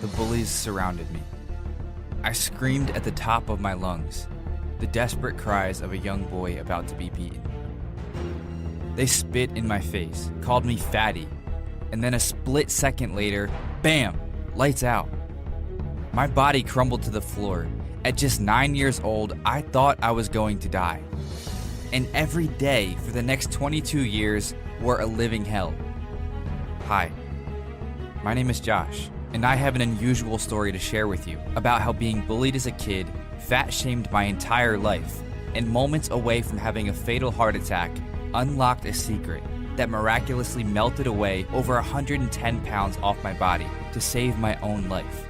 the bullies surrounded me. I screamed at the top of my lungs, the desperate cries of a young boy about to be beaten. They spit in my face, called me fatty, and then a split second later, bam, lights out. My body crumbled to the floor. At just 9 years old, I thought I was going to die. And every day for the next 22 years were a living hell. Hi, my name is Josh, and I have an unusual story to share with you about how being bullied as a kid, fat-shamed my entire life, and moments away from having a fatal heart attack, unlocked a secret that miraculously melted away over 110 pounds off my body to save my own life.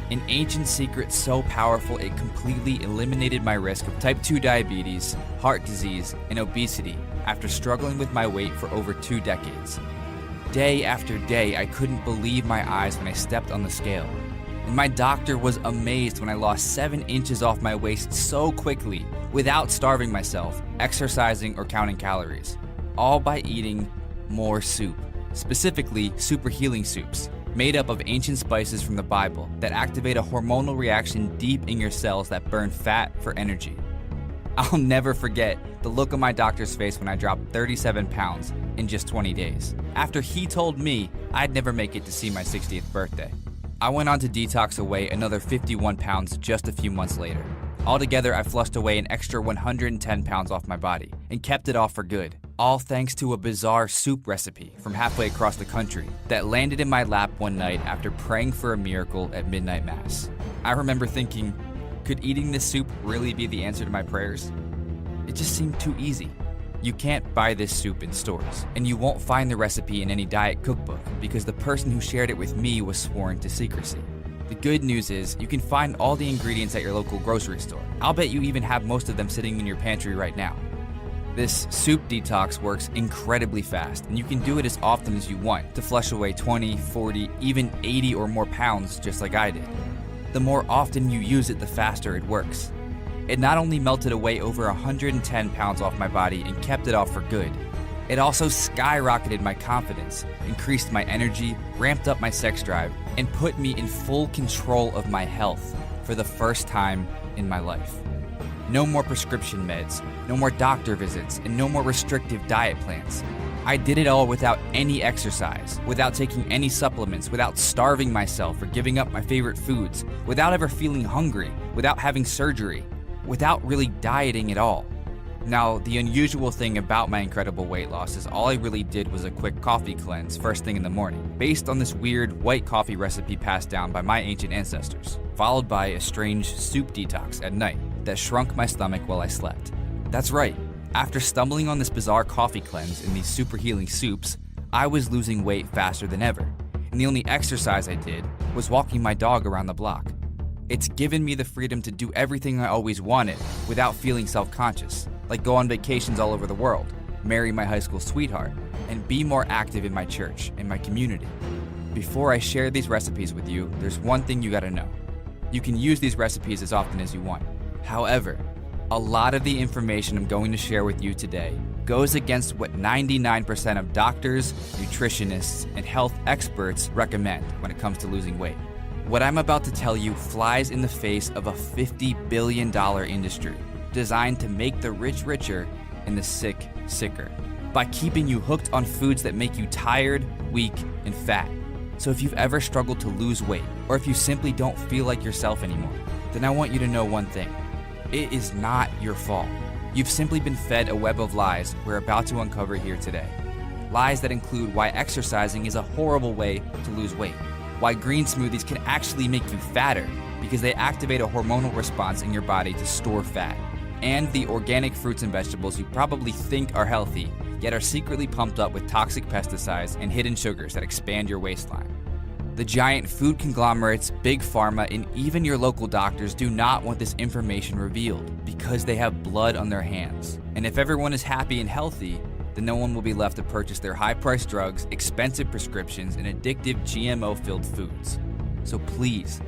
An ancient secret so powerful it completely eliminated my risk of type 2 diabetes, heart disease, and obesity after struggling with my weight for over 2 decades. Day after day, I couldn't believe my eyes when I stepped on the scale. And my doctor was amazed when I lost 7 inches off my waist so quickly without starving myself, exercising, or counting calories. All by eating more soup, specifically super healing soups, made up of ancient spices from the Bible that activate a hormonal reaction deep in your cells that burn fat for energy. I'll never forget the look on my doctor's face when I dropped 37 pounds in just 20 days, after he told me I'd never make it to see my 60th birthday. I went on to detox away another 51 pounds just a few months later. Altogether, I flushed away an extra 110 pounds off my body and kept it off for good. All thanks to a bizarre soup recipe from halfway across the country that landed in my lap one night after praying for a miracle at midnight mass. I remember thinking, could eating this soup really be the answer to my prayers? It just seemed too easy. You can't buy this soup in stores, and you won't find the recipe in any diet cookbook because the person who shared it with me was sworn to secrecy. The good news is you can find all the ingredients at your local grocery store. I'll bet you even have most of them sitting in your pantry right now. This soup detox works incredibly fast, and you can do it as often as you want to flush away 20, 40, even 80 or more pounds just like I did. The more often you use it, the faster it works. It not only melted away over 110 pounds off my body and kept it off for good, it also skyrocketed my confidence, increased my energy, ramped up my sex drive, and put me in full control of my health for the first time in my life. No more prescription meds, no more doctor visits, and no more restrictive diet plans. I did it all without any exercise, without taking any supplements, without starving myself or giving up my favorite foods, without ever feeling hungry, without having surgery, without really dieting at all. Now, the unusual thing about my incredible weight loss is all I really did was a quick coffee cleanse first thing in the morning, based on this weird white coffee recipe passed down by my ancient ancestors, followed by a strange soup detox at night that shrunk my stomach while I slept. That's right, after stumbling on this bizarre coffee cleanse in these super healing soups, I was losing weight faster than ever, and the only exercise I did was walking my dog around the block. It's given me the freedom to do everything I always wanted without feeling self-conscious, like go on vacations all over the world, marry my high school sweetheart, and be more active in my church and my community. Before I share these recipes with you, there's one thing you gotta know. You can use these recipes as often as you want. However, a lot of the information I'm going to share with you today goes against what 99% of doctors, nutritionists, and health experts recommend when it comes to losing weight. What I'm about to tell you flies in the face of a $50 billion industry designed to make the rich richer and the sick sicker by keeping you hooked on foods that make you tired, weak, and fat. So if you've ever struggled to lose weight, or if you simply don't feel like yourself anymore, then I want you to know one thing. It is not your fault. You've simply been fed a web of lies we're about to uncover here today. Lies that include why exercising is a horrible way to lose weight, why green smoothies can actually make you fatter because they activate a hormonal response in your body to store fat, and the organic fruits and vegetables you probably think are healthy, yet are secretly pumped up with toxic pesticides and hidden sugars that expand your waistline. The giant food conglomerates, big pharma, and even your local doctors do not want this information revealed because they have blood on their hands. And if everyone is happy and healthy, then no one will be left to purchase their high-priced drugs, expensive prescriptions, and addictive GMO-filled foods. So please,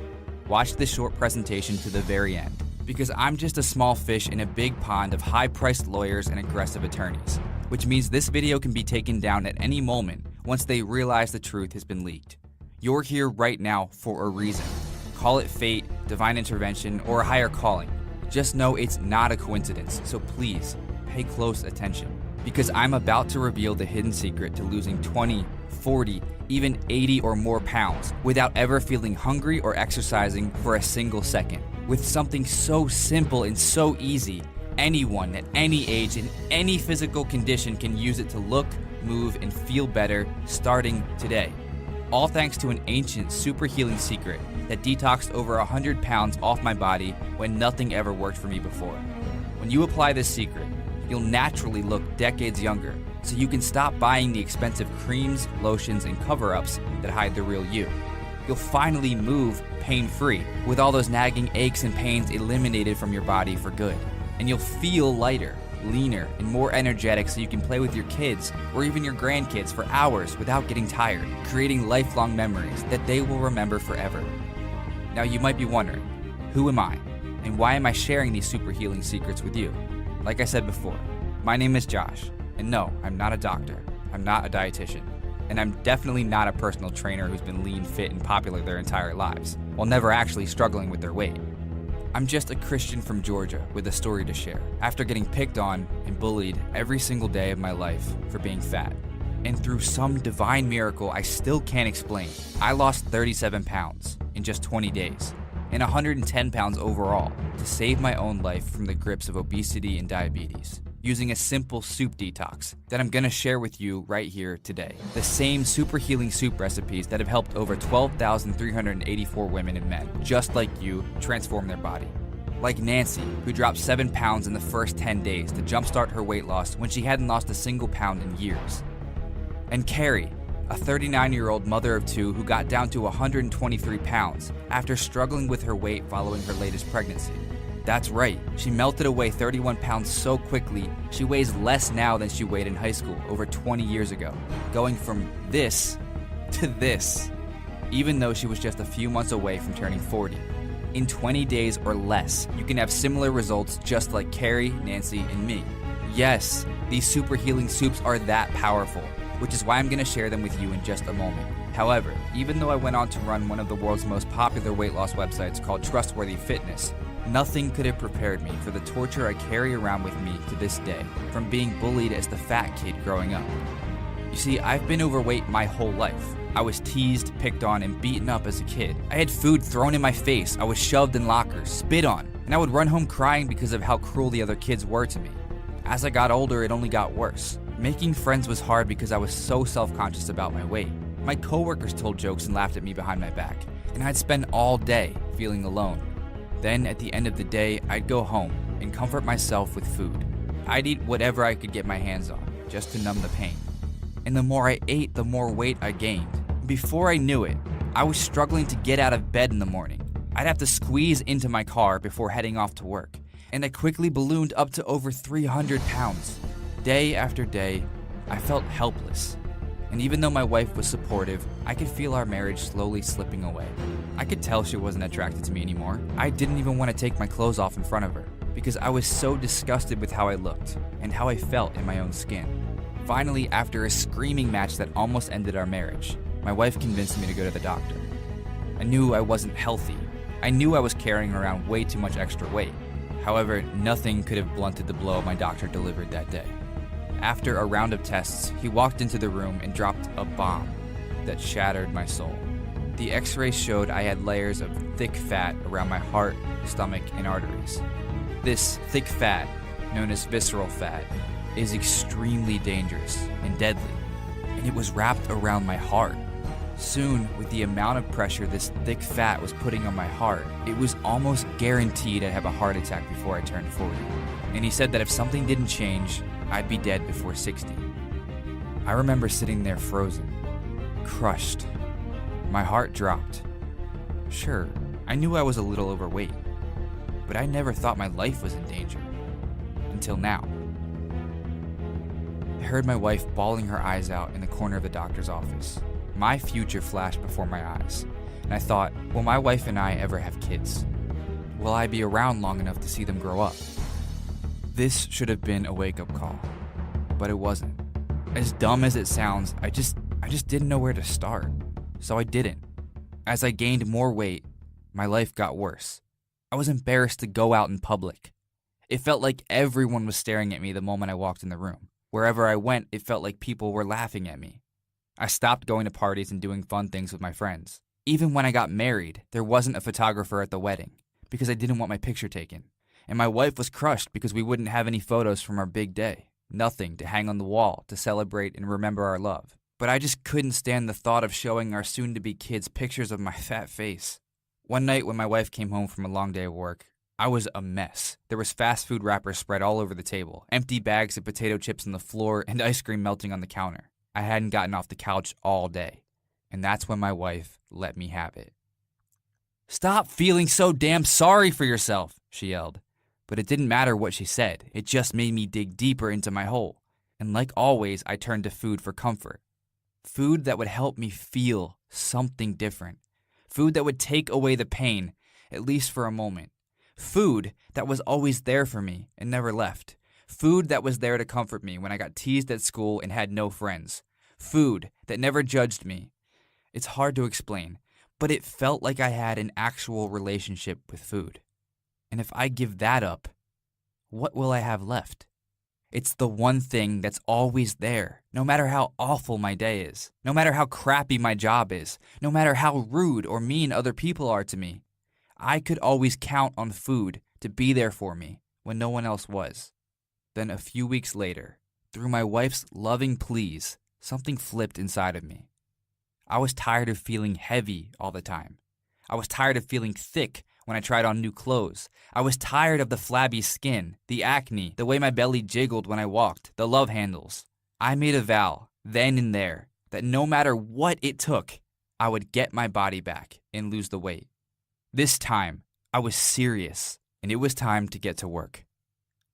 watch this short presentation to the very end, because I'm just a small fish in a big pond of high-priced lawyers and aggressive attorneys, which means this video can be taken down at any moment once they realize the truth has been leaked. You're here right now for a reason. Call it fate, divine intervention, or a higher calling. Just know it's not a coincidence, so please pay close attention, because I'm about to reveal the hidden secret to losing 20, 40, even 80 or more pounds without ever feeling hungry or exercising for a single second. With something so simple and so easy, anyone at any age in any physical condition can use it to look, move, and feel better starting today. All thanks to an ancient super healing secret that detoxed over 100 pounds off my body when nothing ever worked for me before. When you apply this secret, you'll naturally look decades younger, so you can stop buying the expensive creams, lotions, and cover-ups that hide the real you. You'll finally move pain-free, with all those nagging aches and pains eliminated from your body for good. And you'll feel lighter, leaner, and more energetic, so you can play with your kids or even your grandkids for hours without getting tired, creating lifelong memories that they will remember forever. Now you might be wondering, who am I? And why am I sharing these super healing secrets with you? Like I said before, my name is Josh, and no, I'm not a doctor, I'm not a dietitian, and I'm definitely not a personal trainer who's been lean, fit, and popular their entire lives, while never actually struggling with their weight. I'm just a Christian from Georgia with a story to share, after getting picked on and bullied every single day of my life for being fat. And through some divine miracle I still can't explain, I lost 37 pounds in just 20 days, and 110 pounds overall, to save my own life from the grips of obesity and diabetes, using a simple soup detox that I'm gonna share with you right here today. The same super healing soup recipes that have helped over 12,384 women and men, just like you, transform their body. Like Nancy, who dropped 7 pounds in the first 10 days to jumpstart her weight loss when she hadn't lost a single pound in years. And Carrie, a 39-year-old mother of two who got down to 123 pounds after struggling with her weight following her latest pregnancy. That's right, she melted away 31 pounds so quickly, she weighs less now than she weighed in high school over 20 years ago, going from this to this, even though she was just a few months away from turning 40. In 20 days or less, you can have similar results just like Carrie, Nancy, and me. Yes, these super healing soups are that powerful, which is why I'm going to share them with you in just a moment. However, even though I went on to run one of the world's most popular weight loss websites called Trustworthy Fitness, nothing could have prepared me for the torture I carry around with me to this day, from being bullied as the fat kid growing up. You see, I've been overweight my whole life. I was teased, picked on, and beaten up as a kid. I had food thrown in my face, I was shoved in lockers, spit on, and I would run home crying because of how cruel the other kids were to me. As I got older, it only got worse. Making friends was hard because I was so self-conscious about my weight. My coworkers told jokes and laughed at me behind my back, and I'd spend all day feeling alone. Then, at the end of the day, I'd go home and comfort myself with food. I'd eat whatever I could get my hands on, just to numb the pain. And the more I ate, the more weight I gained. Before I knew it, I was struggling to get out of bed in the morning. I'd have to squeeze into my car before heading off to work, and I quickly ballooned up to over 300 pounds. Day after day, I felt helpless. And even though my wife was supportive, I could feel our marriage slowly slipping away. I could tell she wasn't attracted to me anymore. I didn't even want to take my clothes off in front of her, because I was so disgusted with how I looked and how I felt in my own skin. Finally, after a screaming match that almost ended our marriage, my wife convinced me to go to the doctor. I knew I wasn't healthy. I knew I was carrying around way too much extra weight. However, nothing could have blunted the blow my doctor delivered that day. After a round of tests, he walked into the room and dropped a bomb that shattered my soul. The x-rays showed I had layers of thick fat around my heart, stomach, and arteries. This thick fat, known as visceral fat, is extremely dangerous and deadly, and it was wrapped around my heart. Soon, with the amount of pressure this thick fat was putting on my heart, it was almost guaranteed I'd have a heart attack before I turned 40. And he said that if something didn't change, I'd be dead before 60. I remember sitting there frozen, crushed. My heart dropped. Sure, I knew I was a little overweight, but I never thought my life was in danger. Until now. I heard my wife bawling her eyes out in the corner of the doctor's office. My future flashed before my eyes, and I thought, will my wife and I ever have kids? Will I be around long enough to see them grow up? This should have been a wake-up call, but it wasn't. As dumb as it sounds, I just didn't know where to start, so I didn't. As I gained more weight, my life got worse. I was embarrassed to go out in public. It felt like everyone was staring at me the moment I walked in the room. Wherever I went, it felt like people were laughing at me. I stopped going to parties and doing fun things with my friends. Even when I got married, there wasn't a photographer at the wedding because I didn't want my picture taken. And my wife was crushed because we wouldn't have any photos from our big day. Nothing to hang on the wall to celebrate and remember our love. But I just couldn't stand the thought of showing our soon-to-be kids pictures of my fat face. One night when my wife came home from a long day of work, I was a mess. There was fast food wrappers spread all over the table, empty bags of potato chips on the floor, and ice cream melting on the counter. I hadn't gotten off the couch all day. And that's when my wife let me have it. "Stop feeling so damn sorry for yourself," she yelled. But it didn't matter what she said. It just made me dig deeper into my hole. And like always, I turned to food for comfort. Food that would help me feel something different. Food that would take away the pain, at least for a moment. Food that was always there for me and never left. Food that was there to comfort me when I got teased at school and had no friends. Food that never judged me. It's hard to explain, but it felt like I had an actual relationship with food. And if I give that up, what will I have left? It's the one thing that's always there, no matter how awful my day is, no matter how crappy my job is, no matter how rude or mean other people are to me. I could always count on food to be there for me when no one else was. Then a few weeks later, through my wife's loving pleas, something flipped inside of me. I was tired of feeling heavy all the time. I was tired of feeling thick when I tried on new clothes. I was tired of the flabby skin, the acne, the way my belly jiggled when I walked, the love handles. I made a vow, then and there, that no matter what it took, I would get my body back and lose the weight. This time, I was serious, and it was time to get to work.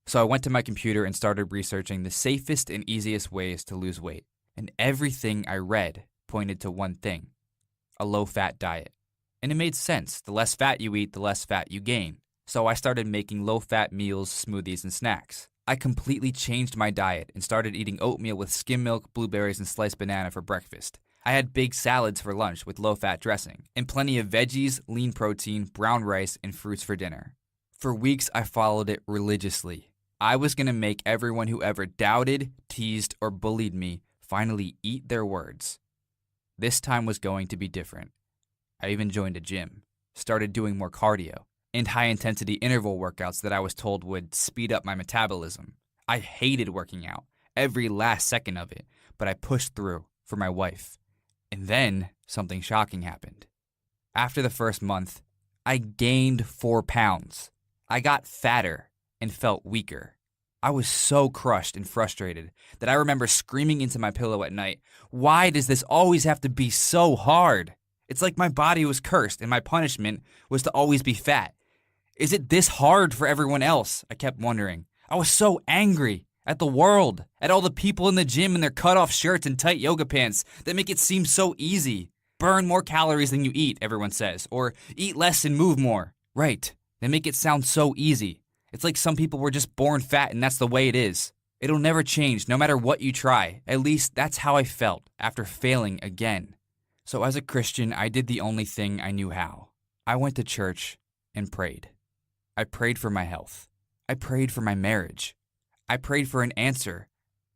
So I went to my computer and started researching the safest and easiest ways to lose weight. And everything I read pointed to one thing: a low-fat diet. And it made sense. The less fat you eat, the less fat you gain. So I started making low-fat meals, smoothies, and snacks. I completely changed my diet and started eating oatmeal with skim milk, blueberries, and sliced banana for breakfast. I had big salads for lunch with low-fat dressing, and plenty of veggies, lean protein, brown rice, and fruits for dinner. For weeks, I followed it religiously. I was going to make everyone who ever doubted, teased, or bullied me finally eat their words. This time was going to be different. I even joined a gym, started doing more cardio, and high-intensity interval workouts that I was told would speed up my metabolism. I hated working out, every last second of it, but I pushed through for my wife. And then something shocking happened. After the first month, I gained 4 pounds. I got fatter and felt weaker. I was so crushed and frustrated that I remember screaming into my pillow at night, "Why does this always have to be so hard?" It's like my body was cursed and my punishment was to always be fat. Is it this hard for everyone else? I kept wondering. I was so angry at the world, at all the people in the gym in their cut-off shirts and tight yoga pants that make it seem so easy. Burn more calories than you eat, everyone says, or eat less and move more. Right, they make it sound so easy. It's like some people were just born fat and that's the way it is. It'll never change no matter what you try. At least that's how I felt after failing again. So as a Christian, I did the only thing I knew how. I went to church and prayed. I prayed for my health. I prayed for my marriage. I prayed for an answer.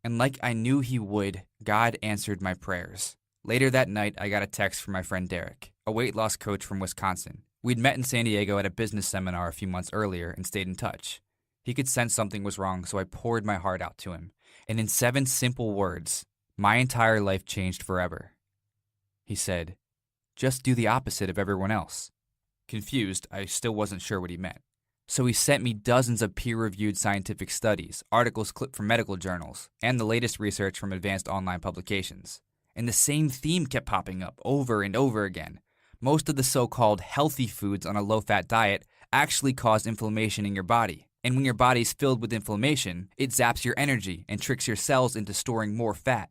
And like I knew he would, God answered my prayers. Later that night, I got a text from my friend Derek, a weight loss coach from Wisconsin. We'd met in San Diego at a business seminar a few months earlier and stayed in touch. He could sense something was wrong, so I poured my heart out to him. And in 7 simple words, my entire life changed forever. He said, "Just do the opposite of everyone else." Confused, I still wasn't sure what he meant. So he sent me dozens of peer-reviewed scientific studies, articles clipped from medical journals, and the latest research from advanced online publications. And the same theme kept popping up over and over again. Most of the so-called healthy foods on a low-fat diet actually cause inflammation in your body. And when your body's filled with inflammation, it zaps your energy and tricks your cells into storing more fat.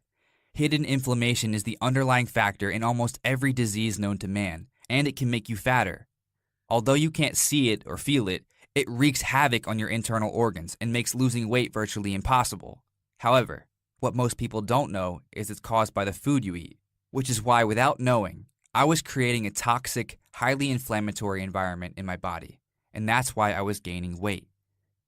Hidden inflammation is the underlying factor in almost every disease known to man, and it can make you fatter. Although you can't see it or feel it, it wreaks havoc on your internal organs and makes losing weight virtually impossible. However, what most people don't know is it's caused by the food you eat, which is why without knowing, I was creating a toxic, highly inflammatory environment in my body, and that's why I was gaining weight.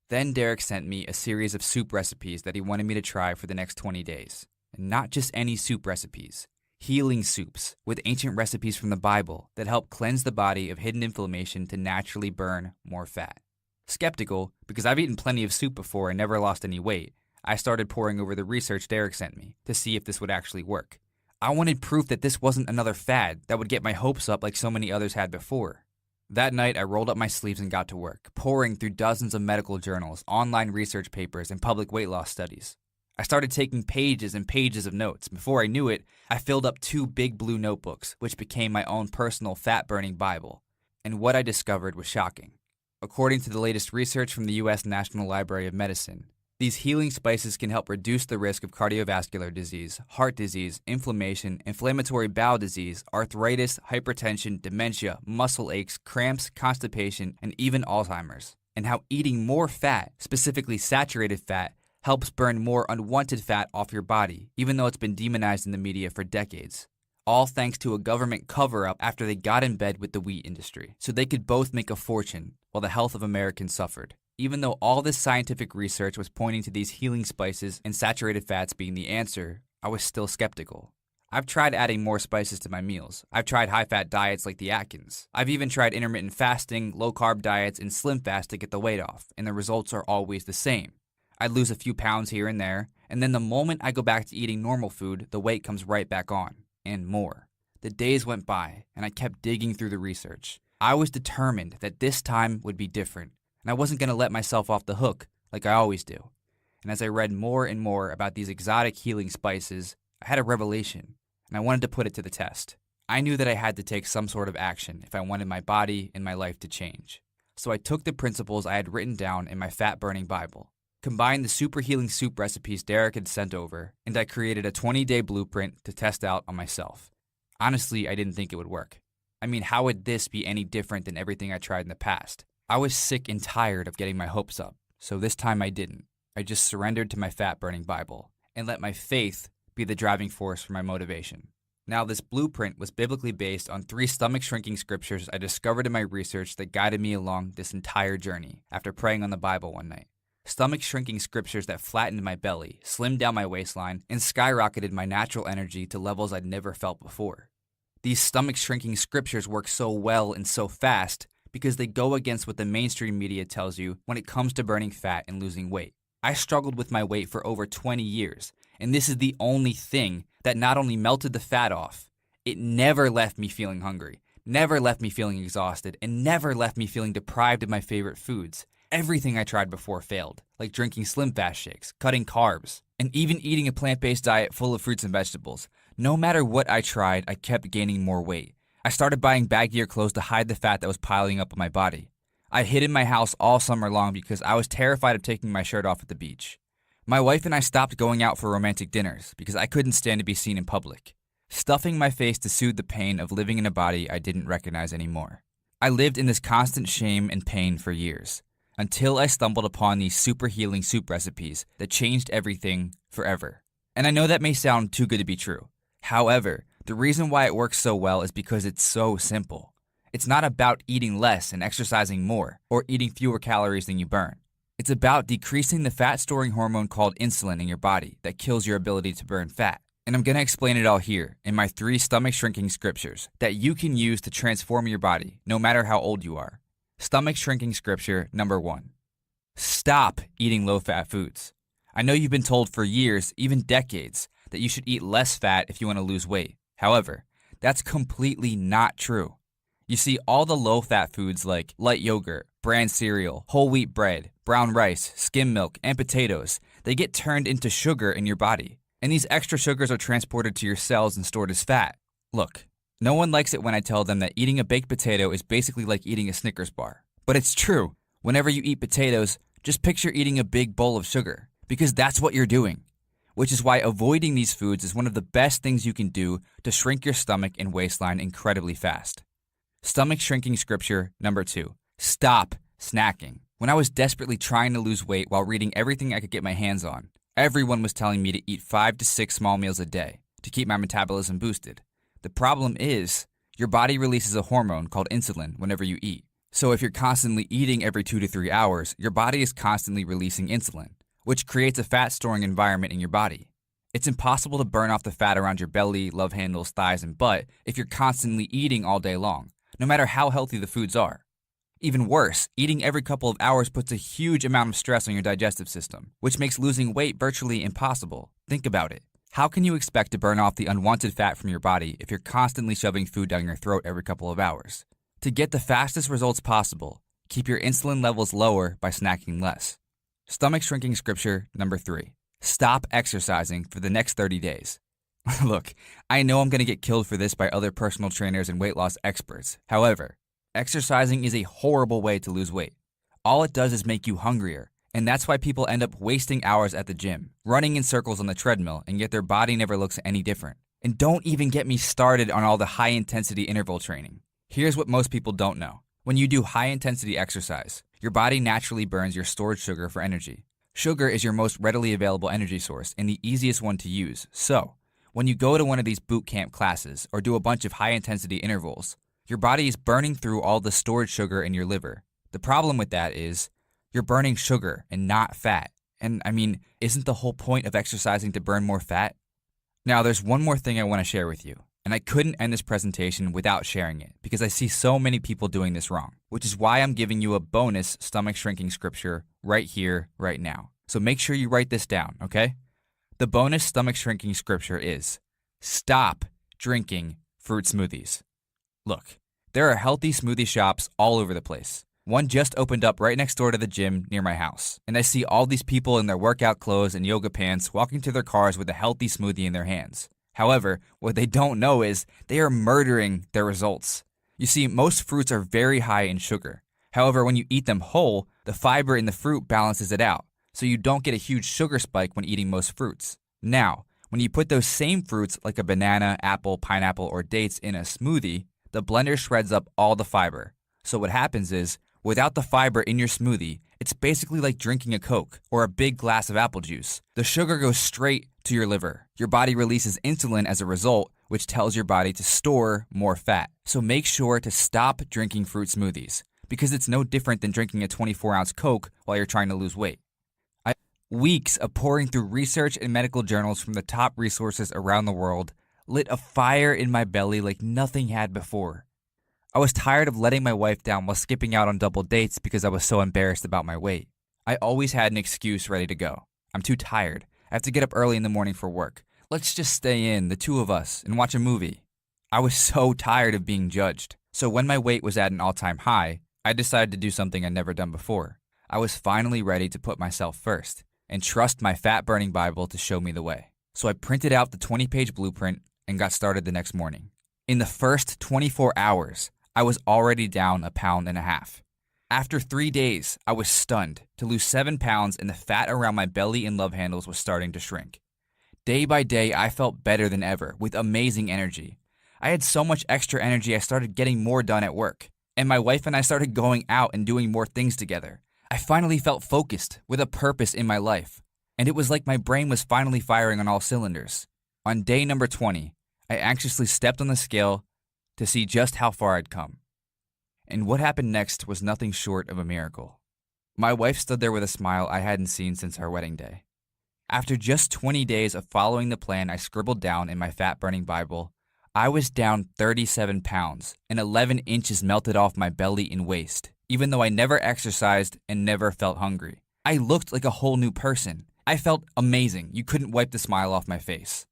Then Derek sent me a series of soup recipes that he wanted me to try for the next 20 days. And not just any soup recipes, healing soups with ancient recipes from the Bible that help cleanse the body of hidden inflammation to naturally burn more fat. Skeptical, because I've eaten plenty of soup before and never lost any weight, I started poring over the research Derek sent me to see if this would actually work. I wanted proof that this wasn't another fad that would get my hopes up like so many others had before. That night, I rolled up my sleeves and got to work, poring through dozens of medical journals, online research papers, and public weight loss studies. I started taking pages and pages of notes. Before I knew it, I filled up 2 big blue notebooks, which became my own personal fat-burning Bible. And what I discovered was shocking. According to the latest research from the U.S. National Library of Medicine, these healing spices can help reduce the risk of cardiovascular disease, heart disease, inflammation, inflammatory bowel disease, arthritis, hypertension, dementia, muscle aches, cramps, constipation, and even Alzheimer's. And how eating more fat, specifically saturated fat, helps burn more unwanted fat off your body, even though it's been demonized in the media for decades. All thanks to a government cover-up after they got in bed with the wheat industry, so they could both make a fortune while the health of Americans suffered. Even though all this scientific research was pointing to these healing spices and saturated fats being the answer, I was still skeptical. I've tried adding more spices to my meals. I've tried high-fat diets like the Atkins. I've even tried intermittent fasting, low-carb diets, and slim fast to get the weight off, and the results are always the same. I'd lose a few pounds here and there, and then the moment I go back to eating normal food, the weight comes right back on, and more. The days went by, and I kept digging through the research. I was determined that this time would be different, and I wasn't going to let myself off the hook like I always do. And as I read more and more about these exotic healing spices, I had a revelation, and I wanted to put it to the test. I knew that I had to take some sort of action if I wanted my body and my life to change. So I took the principles I had written down in my fat-burning Bible, combined the super healing soup recipes Derek had sent over, and I created a 20-day blueprint to test out on myself. Honestly, I didn't think it would work. I mean, how would this be any different than everything I tried in the past? I was sick and tired of getting my hopes up, so this time I didn't. I just surrendered to my fat-burning Bible and let my faith be the driving force for my motivation. Now, this blueprint was biblically based on 3 stomach-shrinking scriptures I discovered in my research that guided me along this entire journey after praying on the Bible one night. Stomach-shrinking scriptures that flattened my belly, slimmed down my waistline, and skyrocketed my natural energy to levels I'd never felt before. These stomach-shrinking scriptures work so well and so fast because they go against what the mainstream media tells you when it comes to burning fat and losing weight. I struggled with my weight for over 20 years, and this is the only thing that not only melted the fat off, it never left me feeling hungry, never left me feeling exhausted, and never left me feeling deprived of my favorite foods. Everything I tried before failed, like drinking Slim Fast shakes, cutting carbs, and even eating a plant-based diet full of fruits and vegetables. No matter what I tried, I kept gaining more weight. I started buying baggier clothes to hide the fat that was piling up on my body. I hid in my house all summer long because I was terrified of taking my shirt off at the beach. My wife and I stopped going out for romantic dinners because I couldn't stand to be seen in public, stuffing my face to soothe the pain of living in a body I didn't recognize anymore. I lived in this constant shame and pain for years, until I stumbled upon these super healing soup recipes that changed everything forever. And I know that may sound too good to be true. However, the reason why it works so well is because it's so simple. It's not about eating less and exercising more, or eating fewer calories than you burn. It's about decreasing the fat-storing hormone called insulin in your body that kills your ability to burn fat. And I'm going to explain it all here in my 3 stomach-shrinking scriptures that you can use to transform your body, no matter how old you are. Stomach-shrinking scripture number 1. Stop eating low-fat foods. I know you've been told for years, even decades, that you should eat less fat if you want to lose weight. However, that's completely not true. You see, all the low-fat foods like light yogurt, bran cereal, whole wheat bread, brown rice, skim milk, and potatoes, they get turned into sugar in your body. And these extra sugars are transported to your cells and stored as fat. Look, no one likes it when I tell them that eating a baked potato is basically like eating a Snickers bar. But it's true. Whenever you eat potatoes, just picture eating a big bowl of sugar, because that's what you're doing. Which is why avoiding these foods is one of the best things you can do to shrink your stomach and waistline incredibly fast. Stomach shrinking scripture number 2. Stop snacking. When I was desperately trying to lose weight while reading everything I could get my hands on, everyone was telling me to eat 5 to 6 small meals a day to keep my metabolism boosted. The problem is, Your body releases a hormone called insulin whenever you eat. So if you're constantly eating every 2 to 3 hours, your body is constantly releasing insulin, which creates a fat storing environment in your body. It's impossible to burn off the fat around your belly, love handles, thighs, and butt if you're constantly eating all day long, no matter how healthy the foods are. Even worse, eating every couple of hours puts a huge amount of stress on your digestive system, which makes losing weight virtually impossible. Think about it. How can you expect to burn off the unwanted fat from your body if you're constantly shoving food down your throat every couple of hours? To get the fastest results possible, keep your insulin levels lower by snacking less. Stomach shrinking scripture number 3. Stop exercising for the next 30 days. Look, I know I'm going to get killed for this by other personal trainers and weight loss experts. However, exercising is a horrible way to lose weight. All it does is make you hungrier, and that's why people end up wasting hours at the gym, running in circles on the treadmill, and yet their body never looks any different. And don't even get me started on all the high-intensity interval training. Here's what most people don't know. When you do high-intensity exercise, your body naturally burns your stored sugar for energy. Sugar is your most readily available energy source and the easiest one to use. So, when you go to one of these boot camp classes or do a bunch of high-intensity intervals, your body is burning through all the stored sugar in your liver. The problem with that is you're burning sugar and not fat. And I mean, isn't the whole point of exercising to burn more fat? Now, there's one more thing I want to share with you. And I couldn't end this presentation without sharing it because I see so many people doing this wrong, which is why I'm giving you a bonus stomach shrinking scripture right here, right now. So make sure you write this down, okay? The bonus stomach shrinking scripture is, stop drinking fruit smoothies. Look, there are healthy smoothie shops all over the place. One just opened up right next door to the gym near my house, and I see all these people in their workout clothes and yoga pants walking to their cars with a healthy smoothie in their hands. However, what they don't know is they are murdering their results. You see, most fruits are very high in sugar. However, when you eat them whole, the fiber in the fruit balances it out, so you don't get a huge sugar spike when eating most fruits. Now, when you put those same fruits like a banana, apple, pineapple, or dates in a smoothie, the blender shreds up all the fiber. So what happens is, without the fiber in your smoothie, it's basically like drinking a Coke or a big glass of apple juice. The sugar goes straight to your liver. Your body releases insulin as a result, which tells your body to store more fat. So make sure to stop drinking fruit smoothies because it's no different than drinking a 24-ounce Coke while you're trying to lose weight. Weeks of pouring through research and medical journals from the top resources around the world lit a fire in my belly like nothing had before. I was tired of letting my wife down while skipping out on double dates because I was so embarrassed about my weight. I always had an excuse ready to go. I'm too tired. I have to get up early in the morning for work. Let's just stay in, the two of us, and watch a movie. I was so tired of being judged. So when my weight was at an all-time high, I decided to do something I'd never done before. I was finally ready to put myself first and trust my fat-burning Bible to show me the way. So I printed out the 20-page blueprint and got started the next morning. In the first 24 hours, I was already down 1.5 pounds. After 3 days, I was stunned to lose 7 pounds and the fat around my belly and love handles was starting to shrink. Day by day, I felt better than ever with amazing energy. I had so much extra energy I started getting more done at work. And my wife and I started going out and doing more things together. I finally felt focused with a purpose in my life. And it was like my brain was finally firing on all cylinders. On day number 20, I anxiously stepped on the scale to see just how far I'd come. And what happened next was nothing short of a miracle. My wife stood there with a smile I hadn't seen since our wedding day. After just 20 days of following the plan I scribbled down in my fat-burning Bible, I was down 37 pounds and 11 inches melted off my belly and waist, even though I never exercised and never felt hungry. I looked like a whole new person. I felt amazing. You couldn't wipe the smile off my face.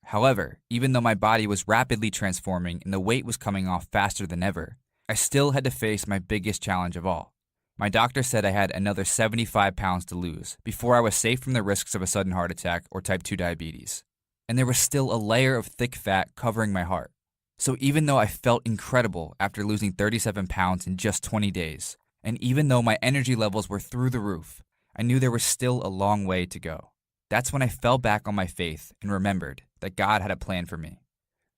However, even though my body was rapidly transforming and the weight was coming off faster than ever, I still had to face my biggest challenge of all. My doctor said I had another 75 pounds to lose before I was safe from the risks of a sudden heart attack or type 2 diabetes. And there was still a layer of thick fat covering my heart. So even though I felt incredible after losing 37 pounds in just 20 days, and even though my energy levels were through the roof, I knew there was still a long way to go. That's when I fell back on my faith and remembered that God had a plan for me.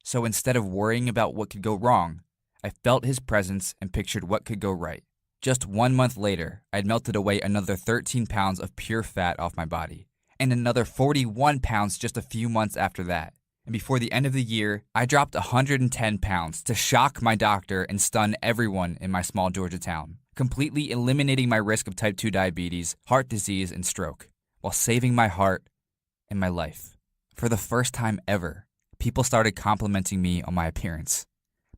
So instead of worrying about what could go wrong, I felt His presence and pictured what could go right. Just 1 month later, I'd melted away another 13 pounds of pure fat off my body, and another 41 pounds just a few months after that. And before the end of the year, I dropped 110 pounds to shock my doctor and stun everyone in my small Georgia town, completely eliminating my risk of type 2 diabetes, heart disease, and stroke, while saving my heart and my life. For the first time ever, people started complimenting me on my appearance.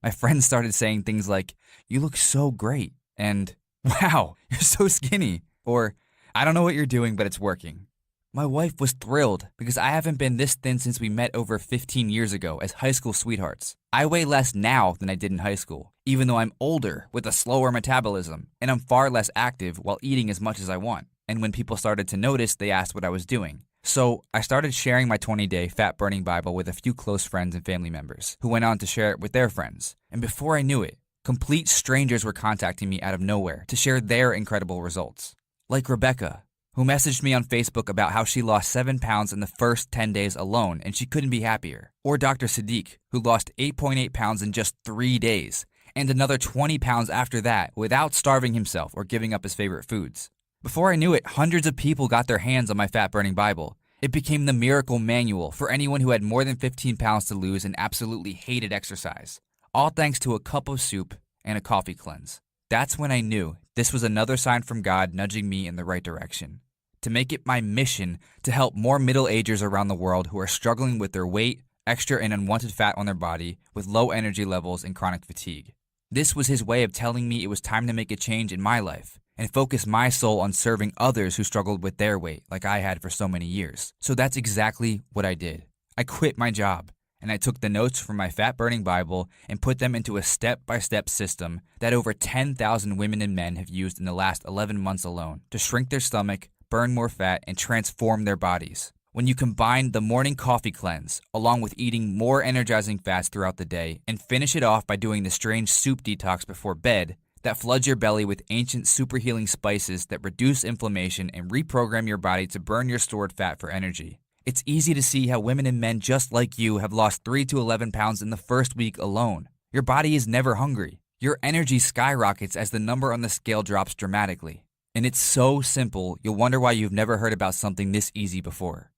My friends started saying things like, "You look so great," and "Wow, you're so skinny," or "I don't know what you're doing, but it's working." My wife was thrilled because I haven't been this thin since we met over 15 years ago as high school sweethearts. I weigh less now than I did in high school, even though I'm older with a slower metabolism, and I'm far less active while eating as much as I want. And when people started to notice, they asked what I was doing. So I started sharing my 20-day fat-burning Bible with a few close friends and family members, who went on to share it with their friends. And before I knew it, complete strangers were contacting me out of nowhere to share their incredible results. Like Rebecca, who messaged me on Facebook about how she lost 7 pounds in the first 10 days alone and she couldn't be happier. Or Dr. Sadiq, who lost 8.8 pounds in just 3 days, and another 20 pounds after that without starving himself or giving up his favorite foods. Before I knew it, hundreds of people got their hands on my fat-burning Bible. It became the miracle manual for anyone who had more than 15 pounds to lose and absolutely hated exercise. All thanks to a cup of soup and a coffee cleanse. That's when I knew this was another sign from God nudging me in the right direction. To make it my mission to help more middle-agers around the world who are struggling with their weight, extra and unwanted fat on their body, with low energy levels and chronic fatigue. This was his way of telling me it was time to make a change in my life and focus my soul on serving others who struggled with their weight like I had for so many years. So that's exactly what I did. I quit my job, and I took the notes from my fat-burning Bible and put them into a step-by-step system that over 10,000 women and men have used in the last 11 months alone to shrink their stomach, burn more fat, and transform their bodies. When you combine the morning coffee cleanse, along with eating more energizing fats throughout the day, and finish it off by doing the strange soup detox before bed, that floods your belly with ancient super healing spices that reduce inflammation and reprogram your body to burn your stored fat for energy. It's easy to see how women and men just like you have lost 3 to 11 pounds in the first week alone. Your body is never hungry. Your energy skyrockets as the number on the scale drops dramatically. And it's so simple, you'll wonder why you've never heard about something this easy before.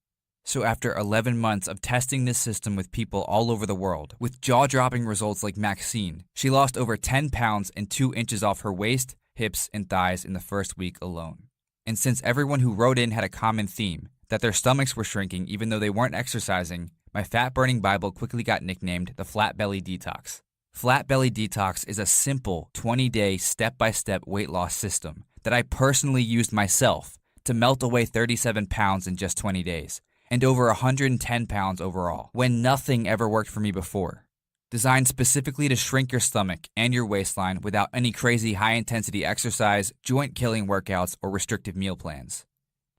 So after 11 months of testing this system with people all over the world, with jaw-dropping results like Maxine, she lost over 10 pounds and 2 inches off her waist, hips, and thighs in the first week alone. And since everyone who wrote in had a common theme, that their stomachs were shrinking even though they weren't exercising, my fat-burning Bible quickly got nicknamed the Flat Belly Detox. Flat Belly Detox is a simple 20-day step-by-step weight loss system that I personally used myself to melt away 37 pounds in just 20 days, and over 110 pounds overall, when nothing ever worked for me before. Designed specifically to shrink your stomach and your waistline without any crazy high-intensity exercise, joint-killing workouts, or restrictive meal plans.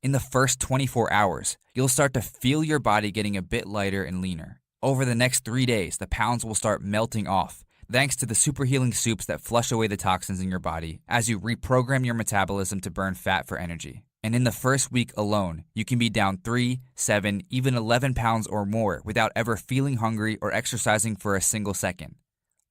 In the first 24 hours, you'll start to feel your body getting a bit lighter and leaner. Over the next 3 days, the pounds will start melting off, thanks to the super healing soups that flush away the toxins in your body as you reprogram your metabolism to burn fat for energy. And in the first week alone, you can be down 3, 7, even 11 pounds or more without ever feeling hungry or exercising for a single second.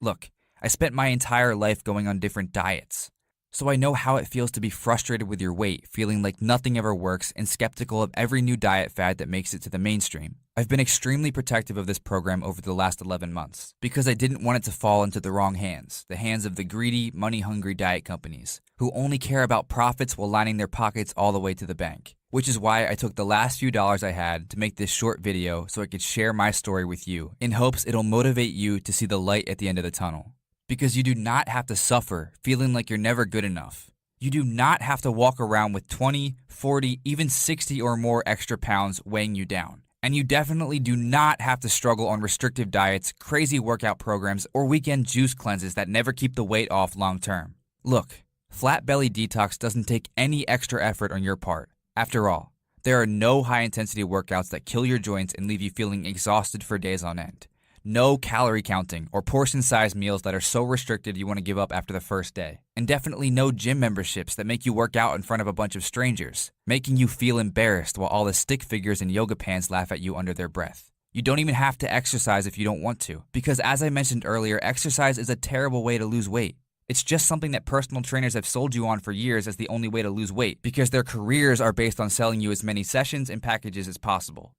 Look, I spent my entire life going on different diets, so I know how it feels to be frustrated with your weight, feeling like nothing ever works, and skeptical of every new diet fad that makes it to the mainstream. I've been extremely protective of this program over the last 11 months because I didn't want it to fall into the wrong hands, the hands of the greedy, money-hungry diet companies who only care about profits while lining their pockets all the way to the bank. Which is why I took the last few dollars I had to make this short video so I could share my story with you in hopes it'll motivate you to see the light at the end of the tunnel. Because you do not have to suffer feeling like you're never good enough. You do not have to walk around with 20, 40, even 60 or more extra pounds weighing you down. And you definitely do not have to struggle on restrictive diets, crazy workout programs, or weekend juice cleanses that never keep the weight off long term. Look, Flat Belly Detox doesn't take any extra effort on your part. After all, there are no high-intensity workouts that kill your joints and leave you feeling exhausted for days on end. No calorie counting or portion-sized meals that are so restricted you want to give up after the first day. And definitely no gym memberships that make you work out in front of a bunch of strangers, making you feel embarrassed while all the stick figures and yoga pants laugh at you under their breath. You don't even have to exercise if you don't want to, because as I mentioned earlier, exercise is a terrible way to lose weight. It's just something that personal trainers have sold you on for years as the only way to lose weight, because their careers are based on selling you as many sessions and packages as possible.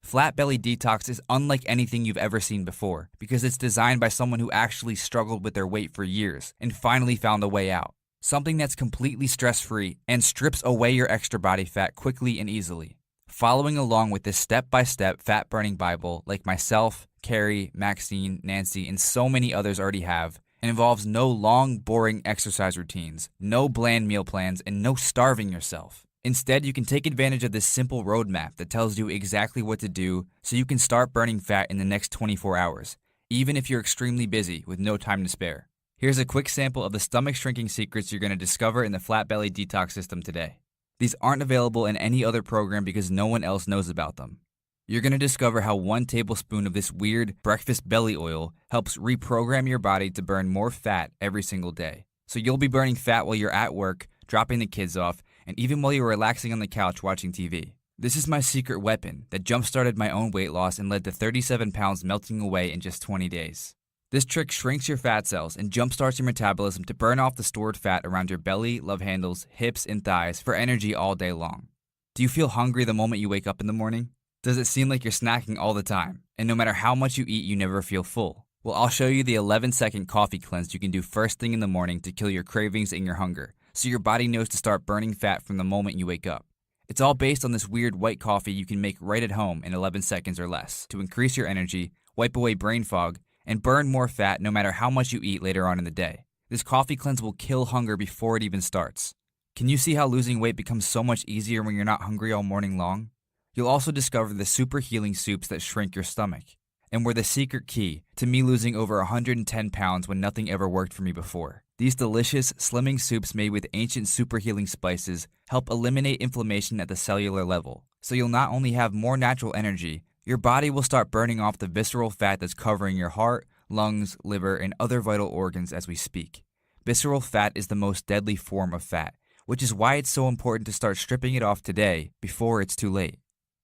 Flat Belly Detox is unlike anything you've ever seen before because it's designed by someone who actually struggled with their weight for years and finally found a way out. Something that's completely stress-free and strips away your extra body fat quickly and easily. Following along with this step-by-step fat-burning Bible like myself, Carrie, Maxine, Nancy, and so many others already have, and involves no long, boring exercise routines, no bland meal plans, and no starving yourself. Instead, you can take advantage of this simple roadmap that tells you exactly what to do so you can start burning fat in the next 24 hours, even if you're extremely busy with no time to spare. Here's a quick sample of the stomach shrinking secrets you're going to discover in the Flat Belly Detox system today. These aren't available in any other program because no one else knows about them. You're going to discover how 1 tablespoon of this weird breakfast belly oil helps reprogram your body to burn more fat every single day. So you'll be burning fat while you're at work, dropping the kids off, and even while you're relaxing on the couch watching TV. This is my secret weapon that jump-started my own weight loss and led to 37 pounds melting away in just 20 days. This trick shrinks your fat cells and jumpstarts your metabolism to burn off the stored fat around your belly, love handles, hips, and thighs for energy all day long. Do you feel hungry the moment you wake up in the morning? Does it seem like you're snacking all the time, and no matter how much you eat, you never feel full? Well, I'll show you the 11-second coffee cleanse you can do first thing in the morning to kill your cravings and your hunger, so your body knows to start burning fat from the moment you wake up. It's all based on this weird white coffee you can make right at home in 11 seconds or less to increase your energy, wipe away brain fog, and burn more fat no matter how much you eat later on in the day. This coffee cleanse will kill hunger before it even starts. Can you see how losing weight becomes so much easier when you're not hungry all morning long? You'll also discover the super healing soups that shrink your stomach, and were the secret key to me losing over 110 pounds when nothing ever worked for me before. These delicious, slimming soups made with ancient super healing spices help eliminate inflammation at the cellular level, so you'll not only have more natural energy, your body will start burning off the visceral fat that's covering your heart, lungs, liver, and other vital organs as we speak. Visceral fat is the most deadly form of fat, which is why it's so important to start stripping it off today before it's too late.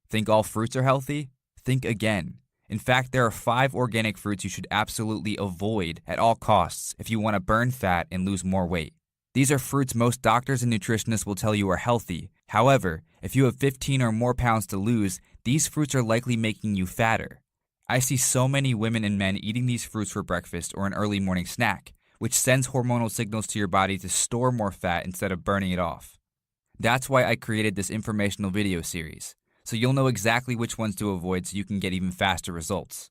Think all fruits are healthy? Think again. In fact, there are 5 organic fruits you should absolutely avoid at all costs if you want to burn fat and lose more weight. These are fruits most doctors and nutritionists will tell you are healthy. However, if you have 15 or more pounds to lose, these fruits are likely making you fatter. I see so many women and men eating these fruits for breakfast or an early morning snack, which sends hormonal signals to your body to store more fat instead of burning it off. That's why I created this informational video series, so you'll know exactly which ones to avoid so you can get even faster results.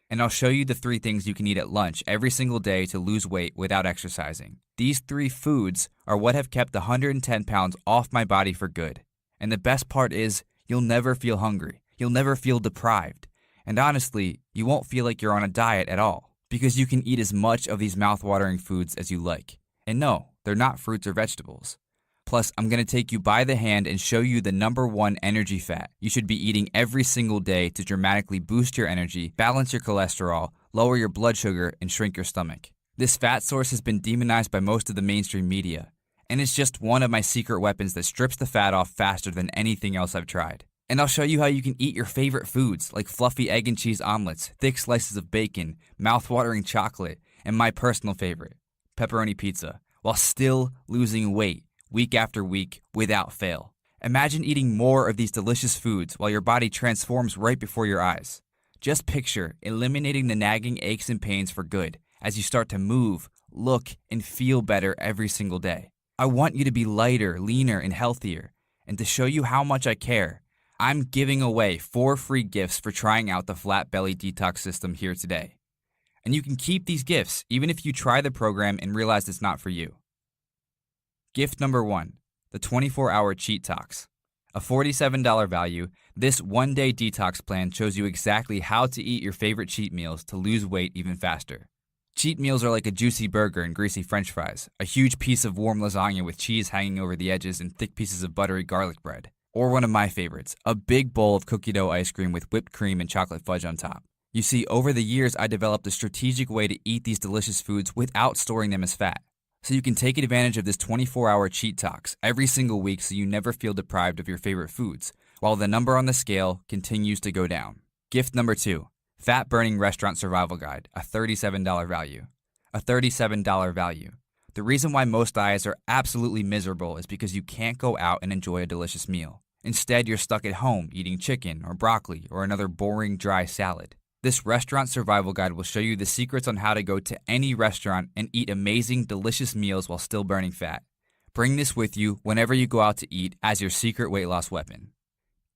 And I'll show you the 3 things you can eat at lunch every single day to lose weight without exercising. These 3 foods are what have kept the 110 pounds off my body for good. And the best part is, you'll never feel hungry. You'll never feel deprived. And honestly, you won't feel like you're on a diet at all, because you can eat as much of these mouth-watering foods as you like. And no, they're not fruits or vegetables. Plus, I'm going to take you by the hand and show you the #1 energy fat you should be eating every single day to dramatically boost your energy, balance your cholesterol, lower your blood sugar, and shrink your stomach. This fat source has been demonized by most of the mainstream media, and it's just one of my secret weapons that strips the fat off faster than anything else I've tried. And I'll show you how you can eat your favorite foods like fluffy egg and cheese omelets, thick slices of bacon, mouth-watering chocolate, and my personal favorite, pepperoni pizza, while still losing weight week after week without fail. Imagine eating more of these delicious foods while your body transforms right before your eyes. Just picture eliminating the nagging aches and pains for good as you start to move, look, and feel better every single day. I want you to be lighter, leaner, and healthier. And to show you how much I care, I'm giving away 4 free gifts for trying out the Flat Belly Detox system here today. And you can keep these gifts even if you try the program and realize it's not for you. Gift number 1, the 24-hour Cheat Tox. A $47 value, this one-day detox plan shows you exactly how to eat your favorite cheat meals to lose weight even faster. Cheat meals are like a juicy burger and greasy french fries, a huge piece of warm lasagna with cheese hanging over the edges and thick pieces of buttery garlic bread. Or one of my favorites, a big bowl of cookie dough ice cream with whipped cream and chocolate fudge on top. You see, over the years, I developed a strategic way to eat these delicious foods without storing them as fat. So you can take advantage of this 24-hour Cheat Tox every single week so you never feel deprived of your favorite foods, while the number on the scale continues to go down. Gift number 2, Fat Burning Restaurant Survival Guide, a $37 value. A $37 value. The reason why most diets are absolutely miserable is because you can't go out and enjoy a delicious meal. Instead, you're stuck at home eating chicken or broccoli or another boring dry salad. This restaurant survival guide will show you the secrets on how to go to any restaurant and eat amazing, delicious meals while still burning fat. Bring this with you whenever you go out to eat as your secret weight loss weapon.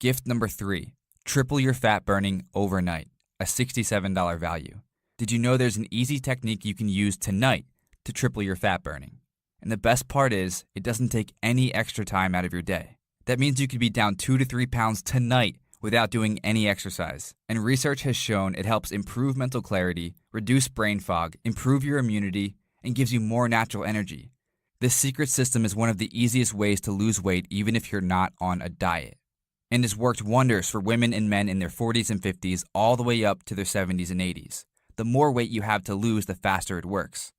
Gift number 3, triple your fat burning overnight, a $67 value. Did you know there's an easy technique you can use tonight to triple your fat burning? And the best part is, it doesn't take any extra time out of your day. That means you could be down 2 to 3 pounds tonight without doing any exercise. And research has shown it helps improve mental clarity, reduce brain fog, improve your immunity, and gives you more natural energy. This secret system is one of the easiest ways to lose weight even if you're not on a diet, and has worked wonders for women and men in their 40s and 50s all the way up to their 70s and 80s. The more weight you have to lose, the faster it works.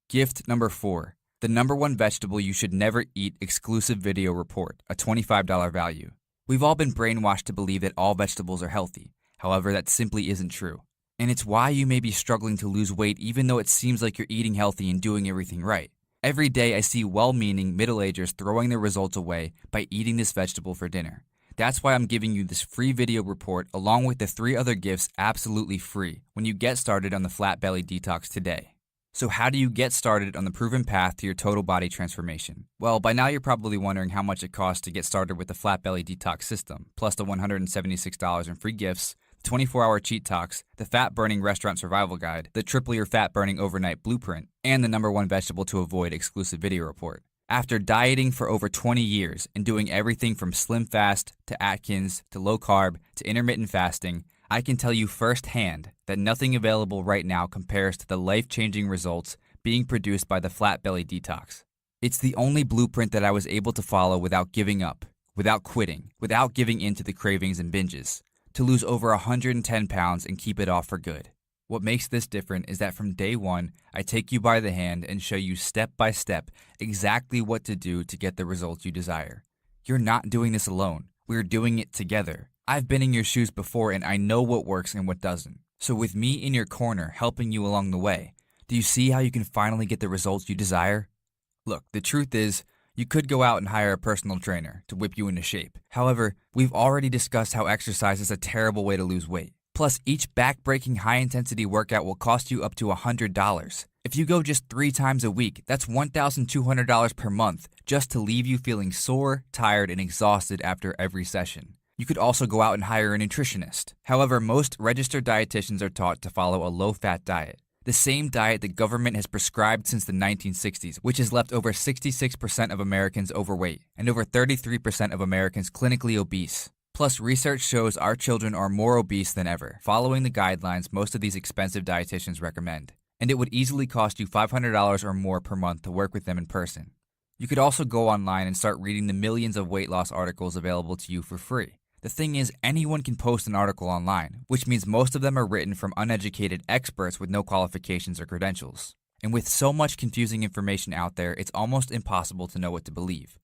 Gift number 4, the number 1 vegetable you should never eat exclusive video report, a $25 value. We've all been brainwashed to believe that all vegetables are healthy. However, that simply isn't true. And it's why you may be struggling to lose weight even though it seems like you're eating healthy and doing everything right. Every day I see well-meaning middle-agers throwing their results away by eating this vegetable for dinner. That's why I'm giving you this free video report along with the 3 other gifts absolutely free when you get started on the Flat Belly Detox today. So how do you get started on the proven path to your total body transformation? Well, by now you're probably wondering how much it costs to get started with the Flat Belly Detox system, plus the $176 in free gifts, the 24-hour cheat talks, the fat burning restaurant survival guide, the triple your fat burning overnight blueprint, and the number 1 vegetable to avoid exclusive video report. After dieting for over 20 years and doing everything from Slim Fast to Atkins to low carb to intermittent fasting, I can tell you firsthand that nothing available right now compares to the life-changing results being produced by the Flat Belly Detox. It's the only blueprint that I was able to follow without giving up, without quitting, without giving in to the cravings and binges, to lose over 110 pounds and keep it off for good. What makes this different is that from day 1, I take you by the hand and show you step by step exactly what to do to get the results you desire. You're not doing this alone. We're doing it together. I've been in your shoes before and I know what works and what doesn't. So with me in your corner helping you along the way, do you see how you can finally get the results you desire? Look, the truth is, you could go out and hire a personal trainer to whip you into shape. However, we've already discussed how exercise is a terrible way to lose weight. Plus, each back-breaking high-intensity workout will cost you up to $100. If you go just 3 times a week, that's $1,200 per month just to leave you feeling sore, tired, and exhausted after every session. You could also go out and hire a nutritionist. However, most registered dietitians are taught to follow a low-fat diet, the same diet the government has prescribed since the 1960s, which has left over 66% of Americans overweight and over 33% of Americans clinically obese. Plus, research shows our children are more obese than ever, following the guidelines most of these expensive dietitians recommend. And it would easily cost you $500 or more per month to work with them in person. You could also go online and start reading the millions of weight loss articles available to you for free. The thing is, anyone can post an article online, which means most of them are written from uneducated experts with no qualifications or credentials. And with so much confusing information out there, it's almost impossible to know what to believe.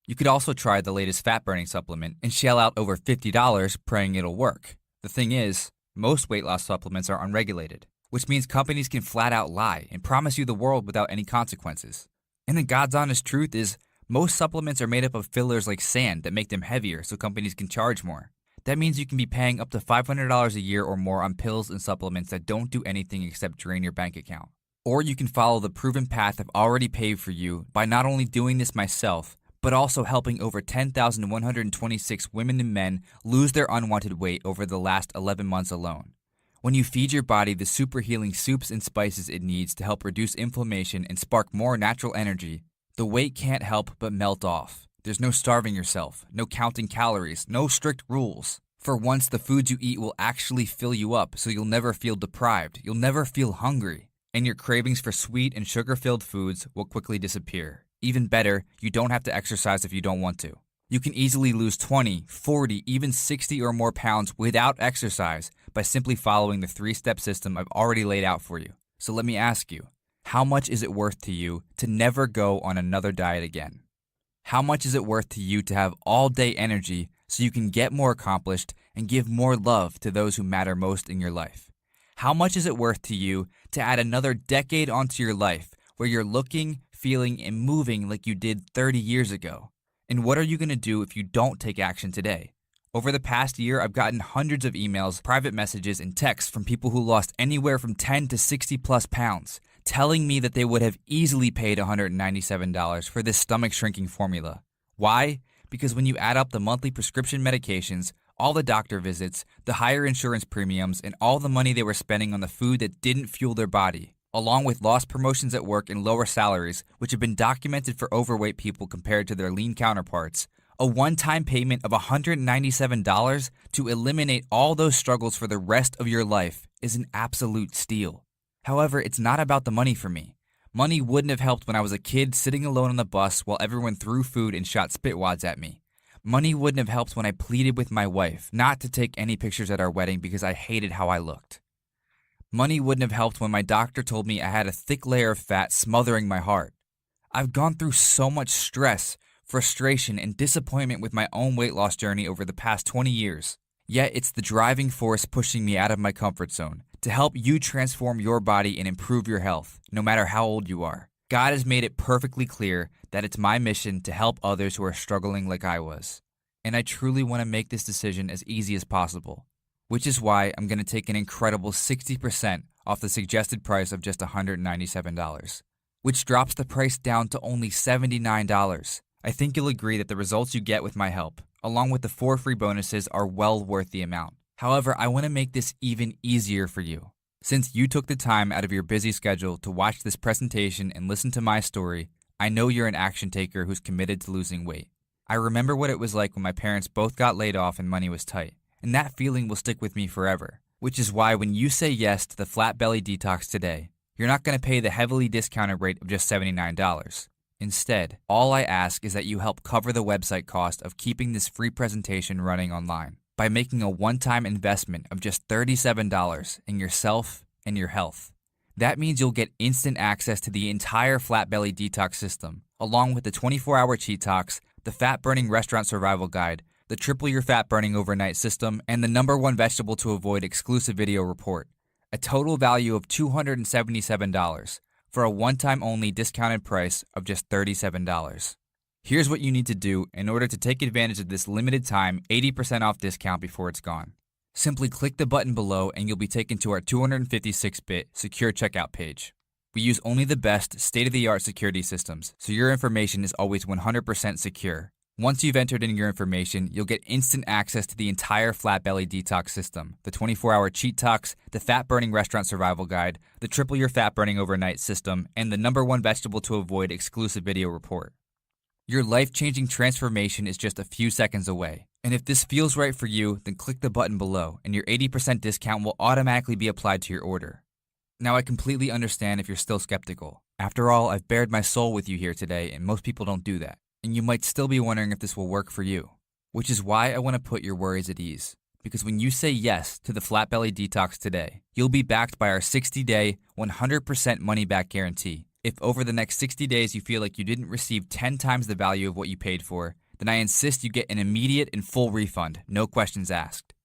You could also try the latest fat-burning supplement and shell out over $50 praying it'll work. The thing is, most weight loss supplements are unregulated, which means companies can flat out lie and promise you the world without any consequences. And the God's honest truth is, most supplements are made up of fillers like sand that make them heavier so companies can charge more. That means you can be paying up to $500 a year or more on pills and supplements that don't do anything except drain your bank account. Or you can follow the proven path I've already paved for you by not only doing this myself, but also helping over 10,126 women and men lose their unwanted weight over the last 11 months alone. When you feed your body the super healing soups and spices it needs to help reduce inflammation and spark more natural energy, the weight can't help but melt off. There's no starving yourself, no counting calories, no strict rules. For once, the foods you eat will actually fill you up so you'll never feel deprived, you'll never feel hungry, and your cravings for sweet and sugar-filled foods will quickly disappear. Even better, you don't have to exercise if you don't want to. You can easily lose 20, 40, even 60 or more pounds without exercise by simply following the 3-step system I've already laid out for you. So let me ask you, how much is it worth to you to never go on another diet again? How much is it worth to you to have all-day energy so you can get more accomplished and give more love to those who matter most in your life? How much is it worth to you to add another decade onto your life where you're looking, feeling, and moving like you did 30 years ago? And what are you going to do if you don't take action today? Over the past year, I've gotten hundreds of emails, private messages, and texts from people who lost anywhere from 10 to 60 plus pounds, telling me that they would have easily paid $197 for this stomach shrinking formula. Why? Because when you add up the monthly prescription medications, all the doctor visits, the higher insurance premiums, and all the money they were spending on the food that didn't fuel their body, along with lost promotions at work and lower salaries, which have been documented for overweight people compared to their lean counterparts, a one-time payment of $197 to eliminate all those struggles for the rest of your life is an absolute steal. However, it's not about the money for me. Money wouldn't have helped when I was a kid sitting alone on the bus while everyone threw food and shot spitwads at me. Money wouldn't have helped when I pleaded with my wife not to take any pictures at our wedding because I hated how I looked. Money wouldn't have helped when my doctor told me I had a thick layer of fat smothering my heart. I've gone through so much stress, frustration, and disappointment with my own weight loss journey over the past 20 years. Yet it's the driving force pushing me out of my comfort zone to help you transform your body and improve your health, no matter how old you are. God has made it perfectly clear that it's my mission to help others who are struggling like I was. And I truly want to make this decision as easy as possible, which is why I'm going to take an incredible 60% off the suggested price of just $197, which drops the price down to only $79. I think you'll agree that the results you get with my help, along with the 4 free bonuses, are well worth the amount. However, I want to make this even easier for you. Since you took the time out of your busy schedule to watch this presentation and listen to my story, I know you're an action taker who's committed to losing weight. I remember what it was like when my parents both got laid off and money was tight, and that feeling will stick with me forever. Which is why when you say yes to the Flat Belly Detox today, you're not going to pay the heavily discounted rate of just $79. Instead, all I ask is that you help cover the website cost of keeping this free presentation running online by making a one-time investment of just $37 in yourself and your health. That means you'll get instant access to the entire Flat Belly Detox system, along with the 24-hour Cheat Talks, the Fat Burning Restaurant Survival Guide, the Triple Your Fat Burning Overnight System, and the #1 vegetable to avoid exclusive video report. A total value of $277 for a one-time only discounted price of just $37. Here's what you need to do in order to take advantage of this limited time 80% off discount before it's gone. Simply click the button below and you'll be taken to our 256-bit secure checkout page. We use only the best state-of-the-art security systems, so your information is always 100% secure. Once you've entered in your information, you'll get instant access to the entire Flat Belly Detox system, the 24-hour Cheat Talks, the Fat Burning Restaurant Survival Guide, the Triple Your Fat Burning Overnight System, and the #1 vegetable to avoid exclusive video report. Your life-changing transformation is just a few seconds away. And if this feels right for you, then click the button below and your 80% discount will automatically be applied to your order. Now, I completely understand if you're still skeptical. After all, I've bared my soul with you here today, and most people don't do that. And you might still be wondering if this will work for you, which is why I want to put your worries at ease. Because when you say yes to the Flat Belly Detox today, you'll be backed by our 60-day, 100% money-back guarantee. If over the next 60 days you feel like you didn't receive 10 times the value of what you paid for, then I insist you get an immediate and full refund, no questions asked.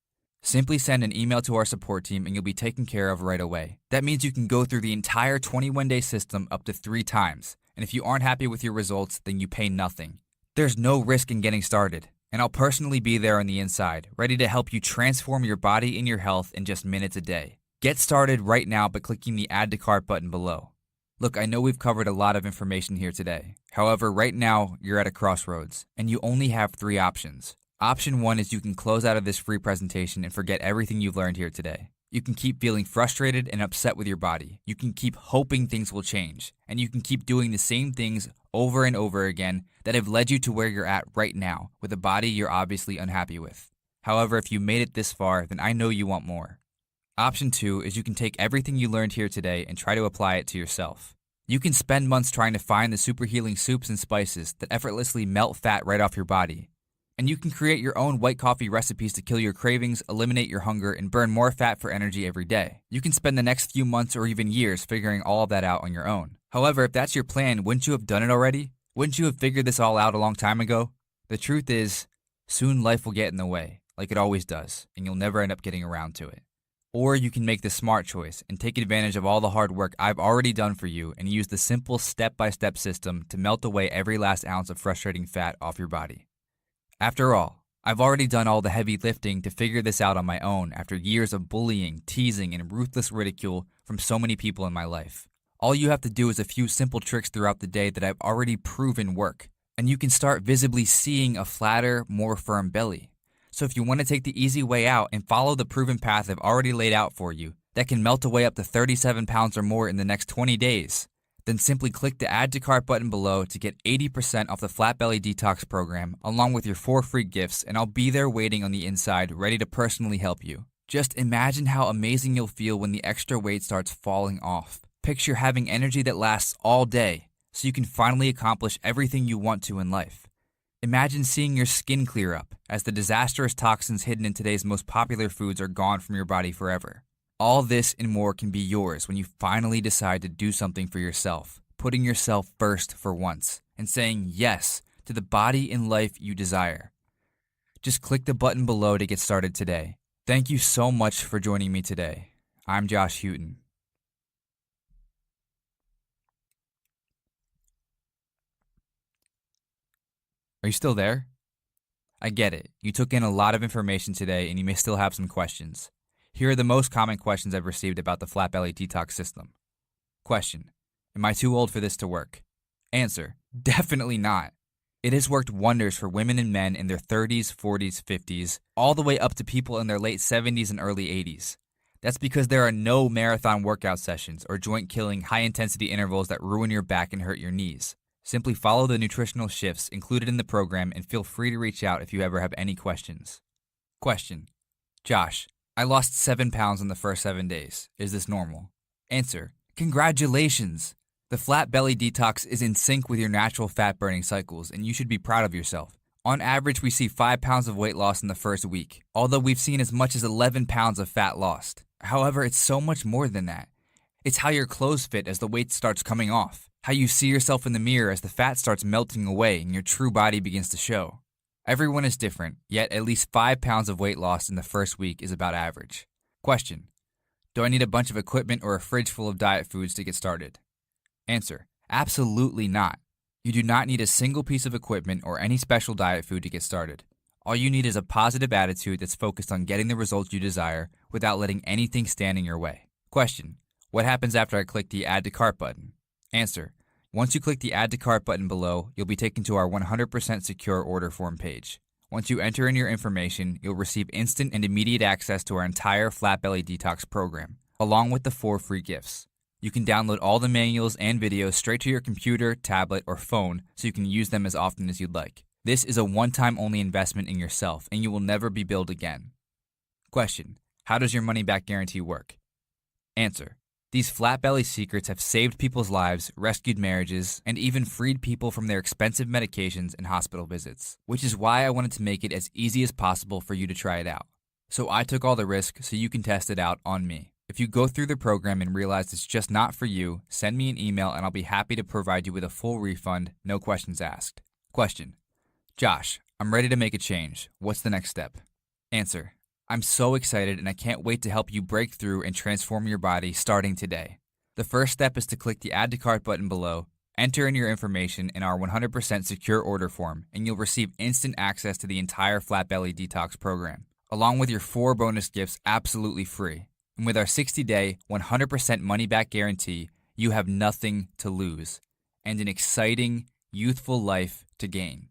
Simply send an email to our support team and you'll be taken care of right away. That means you can go through the entire 21-day system up to 3 times. And if you aren't happy with your results, then you pay nothing. There's no risk in getting started. And I'll personally be there on the inside, ready to help you transform your body and your health in just minutes a day. Get started right now by clicking the Add to Cart button below. Look, I know we've covered a lot of information here today. However, right now, you're at a crossroads, and you only have 3 options. Option 1 is you can close out of this free presentation and forget everything you've learned here today. You can keep feeling frustrated and upset with your body. You can keep hoping things will change. And you can keep doing the same things over and over again that have led you to where you're at right now, with a body you're obviously unhappy with. However, if you made it this far, then I know you want more. Option 2 is you can take everything you learned here today and try to apply it to yourself. You can spend months trying to find the super healing soups and spices that effortlessly melt fat right off your body. And you can create your own white coffee recipes to kill your cravings, eliminate your hunger, and burn more fat for energy every day. You can spend the next few months or even years figuring all of that out on your own. However, if that's your plan, wouldn't you have done it already? Wouldn't you have figured this all out a long time ago? The truth is, soon life will get in the way, like it always does, and you'll never end up getting around to it. Or you can make the smart choice and take advantage of all the hard work I've already done for you and use the simple step-by-step system to melt away every last ounce of frustrating fat off your body. After all, I've already done all the heavy lifting to figure this out on my own after years of bullying, teasing, and ruthless ridicule from so many people in my life. All you have to do is a few simple tricks throughout the day that I've already proven work, and you can start visibly seeing a flatter, more firm belly. So if you want to take the easy way out and follow the proven path I've already laid out for you that can melt away up to 37 pounds or more in the next 20 days, then simply click the Add to Cart button below to get 80% off the Flat Belly Detox program along with your 4 free gifts, and I'll be there waiting on the inside ready to personally help you. Just imagine how amazing you'll feel when the extra weight starts falling off. Picture having energy that lasts all day so you can finally accomplish everything you want to in life. Imagine seeing your skin clear up as the disastrous toxins hidden in today's most popular foods are gone from your body forever. All this and more can be yours when you finally decide to do something for yourself, putting yourself first for once, and saying yes to the body and life you desire. Just click the button below to get started today. Thank you so much for joining me today. I'm Josh Houghton. Are you still there? I get it. You took in a lot of information today and you may still have some questions. Here are the most common questions I've received about the Flat Belly Detox system. Question: am I too old for this to work? Answer: definitely not. It has worked wonders for women and men in their 30s, 40s, 50s, all the way up to people in their late 70s and early 80s. That's because there are no marathon workout sessions or joint-killing high-intensity intervals that ruin your back and hurt your knees. Simply follow the nutritional shifts included in the program and feel free to reach out if you ever have any questions. Question: Josh, I lost 7 pounds in the first 7 days. Is this normal? Answer: congratulations! The Flat Belly Detox is in sync with your natural fat burning cycles, and you should be proud of yourself. On average, we see 5 pounds of weight loss in the first week, although we've seen as much as 11 pounds of fat lost. However, it's so much more than that. It's how your clothes fit as the weight starts coming off, how you see yourself in the mirror as the fat starts melting away and your true body begins to show. Everyone is different, yet at least 5 pounds of weight lost in the first week is about average. Question: do I need a bunch of equipment or a fridge full of diet foods to get started? Answer: absolutely not. You do not need a single piece of equipment or any special diet food to get started. All you need is a positive attitude that's focused on getting the results you desire without letting anything stand in your way. Question: what happens after I click the Add to Cart button? Answer: once you click the Add to Cart button below, you'll be taken to our 100% secure order form page. Once you enter in your information, you'll receive instant and immediate access to our entire Flat Belly Detox program, along with the 4 free gifts. You can download all the manuals and videos straight to your computer, tablet, or phone so you can use them as often as you'd like. This is a one-time only investment in yourself, and you will never be billed again. Question: how does your money-back guarantee work? Answer: these Flat Belly secrets have saved people's lives, rescued marriages, and even freed people from their expensive medications and hospital visits, which is why I wanted to make it as easy as possible for you to try it out. So I took all the risk so you can test it out on me. If you go through the program and realize it's just not for you, send me an email and I'll be happy to provide you with a full refund, no questions asked. Question: Josh, I'm ready to make a change. What's the next step? Answer: I'm so excited and I can't wait to help you break through and transform your body starting today. The first step is to click the Add to Cart button below, enter in your information in our 100% secure order form, and you'll receive instant access to the entire Flat Belly Detox program, along with your 4 bonus gifts absolutely free. And with our 60-day, 100% money-back guarantee, you have nothing to lose and an exciting, youthful life to gain.